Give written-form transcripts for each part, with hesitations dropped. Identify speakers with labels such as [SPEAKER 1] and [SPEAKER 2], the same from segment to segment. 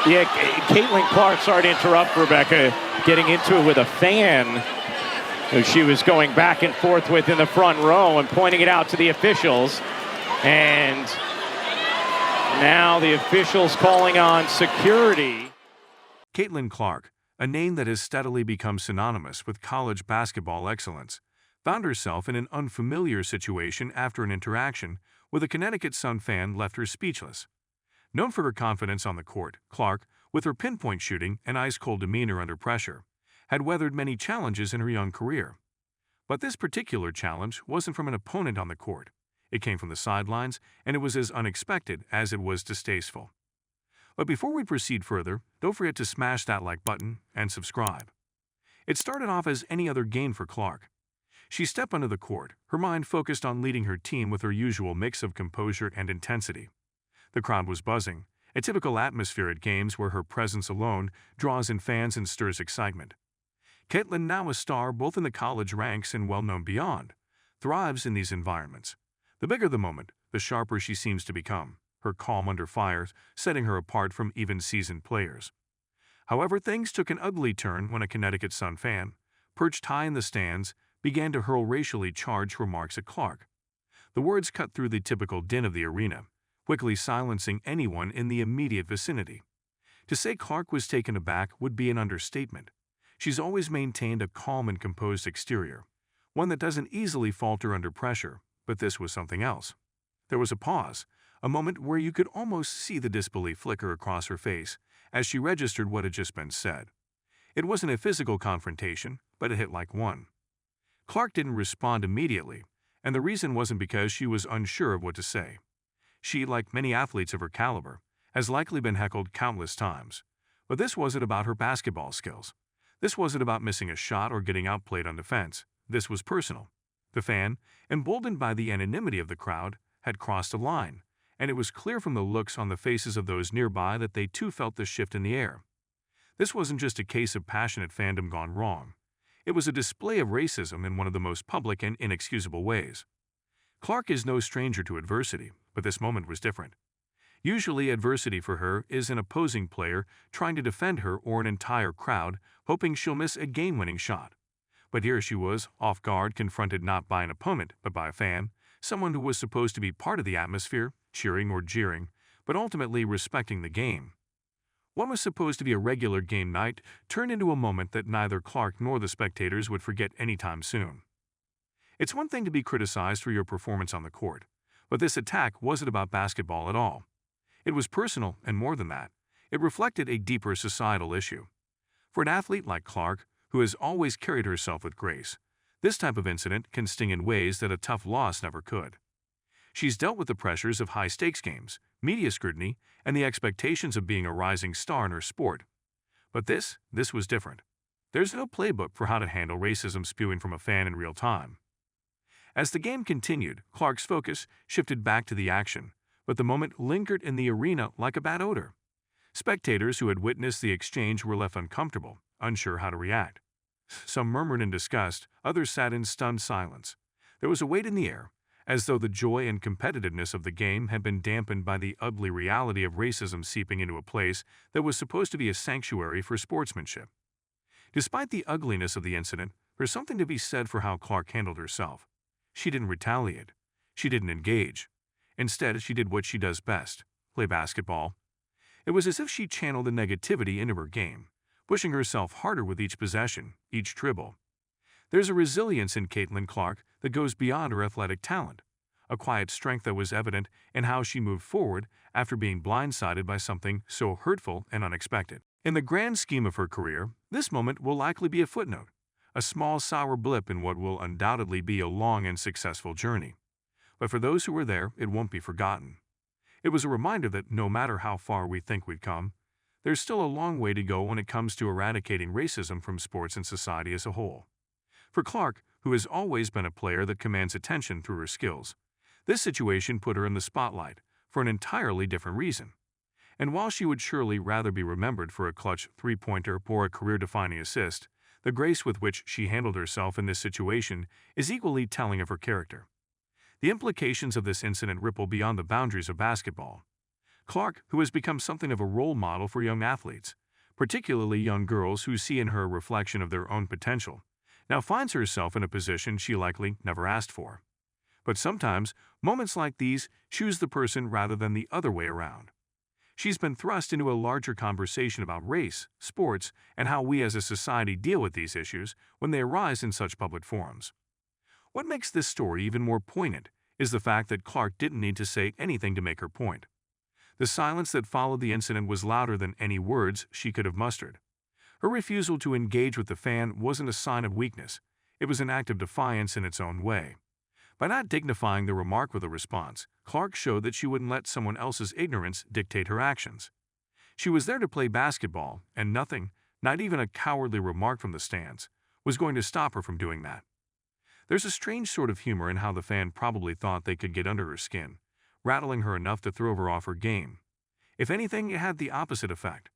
[SPEAKER 1] Yeah, Caitlin Clark, sorry to interrupt, Rebecca, getting into it with a fan who she was going back and forth with in the front row and pointing it out to the officials. And now the officials calling on security.
[SPEAKER 2] Caitlin Clark, a name that has steadily become synonymous with college basketball excellence, found herself in an unfamiliar situation after an interaction with a Connecticut Sun fan left her speechless. Known for her confidence on the court, Clark, with her pinpoint shooting and ice-cold demeanor under pressure, had weathered many challenges in her young career. But this particular challenge wasn't from an opponent on the court. It came from the sidelines, and it was as unexpected as it was distasteful. But before we proceed further, don't forget to smash that like button and subscribe. It started off as any other game for Clark. She stepped onto the court, her mind focused on leading her team with her usual mix of composure and intensity. The crowd was buzzing, a typical atmosphere at games where her presence alone draws in fans and stirs excitement. Caitlin, now a star both in the college ranks and well-known beyond, thrives in these environments. The bigger the moment, the sharper she seems to become, her calm under fire setting her apart from even seasoned players. However, things took an ugly turn when a Connecticut Sun fan, perched high in the stands, began to hurl racially charged remarks at Clark. The words cut through the typical din of the arena, quickly silencing anyone in the immediate vicinity. To say Clark was taken aback would be an understatement. She's always maintained a calm and composed exterior, one that doesn't easily falter under pressure, but this was something else. There was a pause, a moment where you could almost see the disbelief flicker across her face as she registered what had just been said. It wasn't a physical confrontation, but it hit like one. Clark didn't respond immediately, and the reason wasn't because she was unsure of what to say. She, like many athletes of her caliber, has likely been heckled countless times. But this wasn't about her basketball skills. This wasn't about missing a shot or getting outplayed on defense. This was personal. The fan, emboldened by the anonymity of the crowd, had crossed a line, and it was clear from the looks on the faces of those nearby that they too felt the shift in the air. This wasn't just a case of passionate fandom gone wrong. It was a display of racism in one of the most public and inexcusable ways. Clark is no stranger to adversity, but this moment was different. Usually, adversity for her is an opposing player trying to defend her or an entire crowd hoping she'll miss a game-winning shot. But here she was, off guard, confronted not by an opponent, but by a fan, someone who was supposed to be part of the atmosphere, cheering or jeering, but ultimately respecting the game. What was supposed to be a regular game night turned into a moment that neither Clark nor the spectators would forget anytime soon. It's one thing to be criticized for your performance on the court, but this attack wasn't about basketball at all. It was personal, and more than that, it reflected a deeper societal issue. For an athlete like Clark, who has always carried herself with grace, this type of incident can sting in ways that a tough loss never could. She's dealt with the pressures of high-stakes games, media scrutiny, and the expectations of being a rising star in her sport. But this was different. There's no playbook for how to handle racism spewing from a fan in real time. As the game continued, Clark's focus shifted back to the action, but the moment lingered in the arena like a bad odor. Spectators who had witnessed the exchange were left uncomfortable, unsure how to react. Some murmured in disgust, others sat in stunned silence. There was a weight in the air, as though the joy and competitiveness of the game had been dampened by the ugly reality of racism seeping into a place that was supposed to be a sanctuary for sportsmanship. Despite the ugliness of the incident, there's something to be said for how Clark handled herself. She didn't retaliate. She didn't engage. Instead, she did what she does best, play basketball. It was as if she channeled the negativity into her game, pushing herself harder with each possession, each dribble. There's a resilience in Caitlin Clark that goes beyond her athletic talent, a quiet strength that was evident in how she moved forward after being blindsided by something so hurtful and unexpected. In the grand scheme of her career, this moment will likely be a footnote, a small sour blip in what will undoubtedly be a long and successful journey. But for those who were there, it won't be forgotten. It was a reminder that no matter how far we think we've come, there's still a long way to go when it comes to eradicating racism from sports and society as a whole. For Clark, who has always been a player that commands attention through her skills, this situation put her in the spotlight for an entirely different reason. And while she would surely rather be remembered for a clutch three-pointer or a career-defining assist, the grace with which she handled herself in this situation is equally telling of her character. The implications of this incident ripple beyond the boundaries of basketball. Clark, who has become something of a role model for young athletes, particularly young girls who see in her a reflection of their own potential, now finds herself in a position she likely never asked for. But sometimes, moments like these choose the person rather than the other way around. She's been thrust into a larger conversation about race, sports, and how we as a society deal with these issues when they arise in such public forums. What makes this story even more poignant is the fact that Clark didn't need to say anything to make her point. The silence that followed the incident was louder than any words she could have mustered. Her refusal to engage with the fan wasn't a sign of weakness, it was an act of defiance in its own way. By not dignifying the remark with a response, Clark showed that she wouldn't let someone else's ignorance dictate her actions. She was there to play basketball, and nothing, not even a cowardly remark from the stands, was going to stop her from doing that. There's a strange sort of humor in how the fan probably thought they could get under her skin, rattling her enough to throw her off her game. If anything, it had the opposite effect.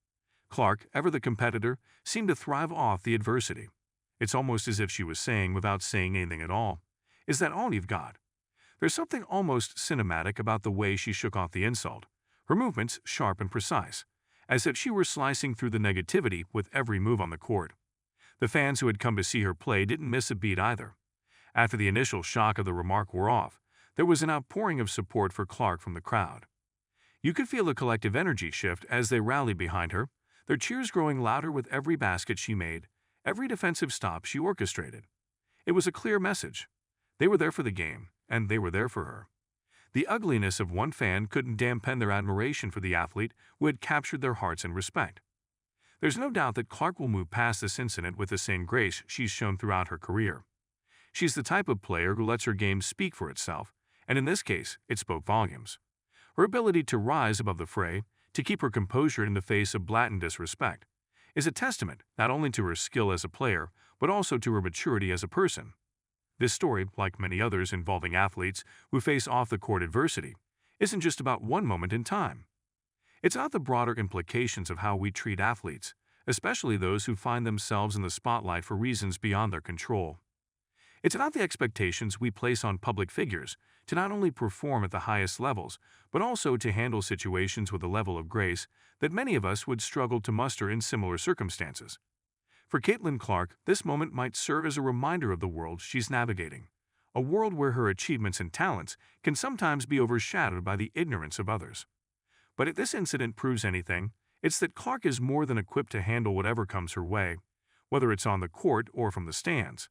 [SPEAKER 2] Clark, ever the competitor, seemed to thrive off the adversity. It's almost as if she was saying, without saying anything at all, "Is that all you've got?" There's something almost cinematic about the way she shook off the insult, her movements sharp and precise, as if she were slicing through the negativity with every move on the court. The fans who had come to see her play didn't miss a beat either. After the initial shock of the remark wore off, there was an outpouring of support for Clark from the crowd. You could feel a collective energy shift as they rallied behind her, their cheers growing louder with every basket she made, every defensive stop she orchestrated. It was a clear message. They were there for the game, and they were there for her. The ugliness of one fan couldn't dampen their admiration for the athlete who had captured their hearts and respect. There's no doubt that Clark will move past this incident with the same grace she's shown throughout her career. She's the type of player who lets her game speak for itself, and in this case, it spoke volumes. Her ability to rise above the fray, to keep her composure in the face of blatant disrespect, is a testament not only to her skill as a player, but also to her maturity as a person. This story, like many others involving athletes who face off-the-court adversity, isn't just about one moment in time. It's about the broader implications of how we treat athletes, especially those who find themselves in the spotlight for reasons beyond their control. It's about the expectations we place on public figures to not only perform at the highest levels, but also to handle situations with a level of grace that many of us would struggle to muster in similar circumstances. For Caitlin Clark, this moment might serve as a reminder of the world she's navigating, a world where her achievements and talents can sometimes be overshadowed by the ignorance of others. But if this incident proves anything, it's that Clark is more than equipped to handle whatever comes her way, whether it's on the court or from the stands.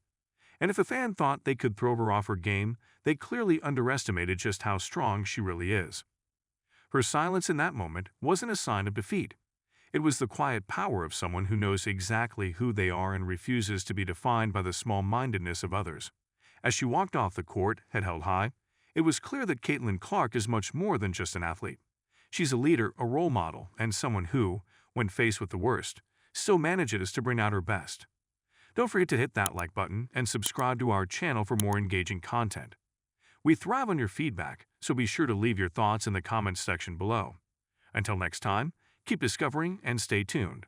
[SPEAKER 2] And if a fan thought they could throw her off her game, they clearly underestimated just how strong she really is. Her silence in that moment wasn't a sign of defeat. It was the quiet power of someone who knows exactly who they are and refuses to be defined by the small-mindedness of others. As she walked off the court, head held high, it was clear that Caitlin Clark is much more than just an athlete. She's a leader, a role model, and someone who, when faced with the worst, still manages to bring out her best. Don't forget to hit that like button and subscribe to our channel for more engaging content. We thrive on your feedback, so be sure to leave your thoughts in the comments section below. Until next time, keep discovering and stay tuned.